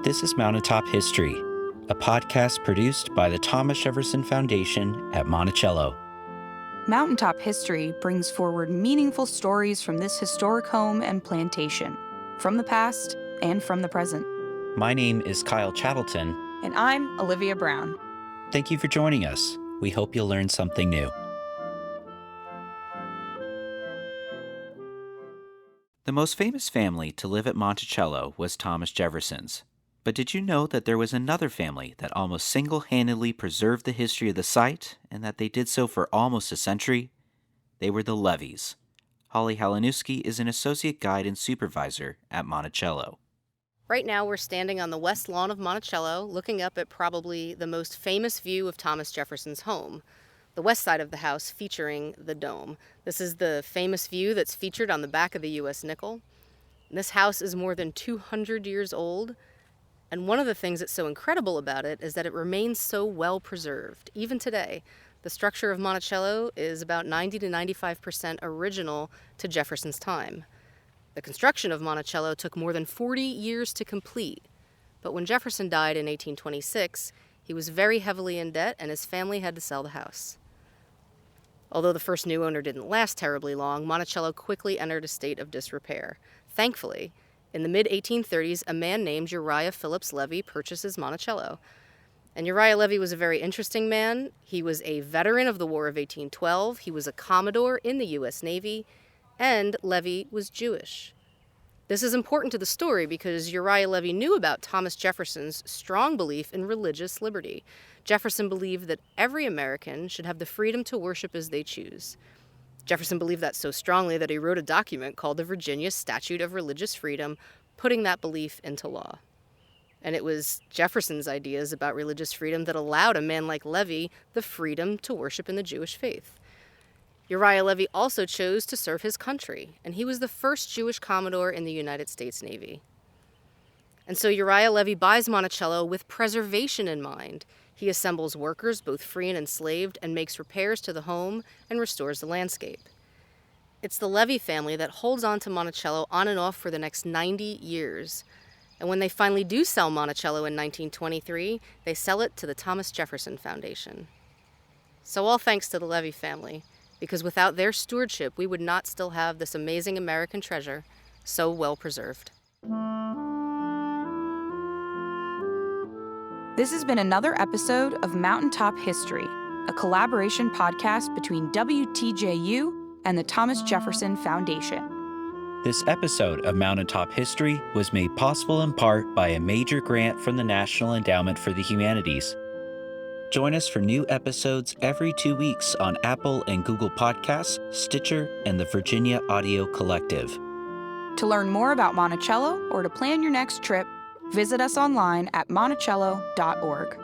This is Mountaintop History, a podcast produced by the Thomas Jefferson Foundation at Monticello. Mountaintop History brings forward meaningful stories from this historic home and plantation, from the past and from the present. My name is Kyle Chattelton. And I'm Olivia Brown. Thank you for joining us. We hope you'll learn something new. The most famous family to live at Monticello was Thomas Jefferson's. But did you know that there was another family that almost single-handedly preserved the history of the site, and that they did so for almost a century? They were the Levys. Holly Haliniewski is an associate guide and supervisor at Monticello. Right now we're standing on the west lawn of Monticello, looking up at probably the most famous view of Thomas Jefferson's home, the west side of the house featuring the dome. This is the famous view that's featured on the back of the U.S. nickel. This house is more than 200 years old. And one of the things that's so incredible about it is that it remains so well preserved. Even today, the structure of Monticello is about 90 to 95% original to Jefferson's time. The construction of Monticello took more than 40 years to complete. But when Jefferson died in 1826, he was very heavily in debt and his family had to sell the house. Although the first new owner didn't last terribly long, Monticello quickly entered a state of disrepair. Thankfully, in the mid-1830s, a man named Uriah Phillips Levy purchases Monticello. And Uriah Levy was a very interesting man. He was a veteran of the War of 1812. He was a Commodore in the U.S. Navy. And Levy was Jewish. This is important to the story because Uriah Levy knew about Thomas Jefferson's strong belief in religious liberty. Jefferson believed that every American should have the freedom to worship as they choose. Jefferson believed that so strongly that he wrote a document called the Virginia Statute of Religious Freedom, putting that belief into law. And it was Jefferson's ideas about religious freedom that allowed a man like Levy the freedom to worship in the Jewish faith. Uriah Levy also chose to serve his country, and he was the first Jewish Commodore in the United States Navy. And so Uriah Levy buys Monticello with preservation in mind. He assembles workers, both free and enslaved, and makes repairs to the home and restores the landscape. It's the Levy family that holds on to Monticello on and off for the next 90 years. And when they finally do sell Monticello in 1923, they sell it to the Thomas Jefferson Foundation. So all thanks to the Levy family, because without their stewardship, we would not still have this amazing American treasure so well preserved. This has been another episode of Mountaintop History, a collaboration podcast between WTJU and the Thomas Jefferson Foundation. This episode of Mountaintop History was made possible in part by a major grant from the National Endowment for the Humanities. Join us for new episodes every 2 weeks on Apple and Google Podcasts, Stitcher, and the Virginia Audio Collective. To learn more about Monticello or to plan your next trip, visit us online at monticello.org.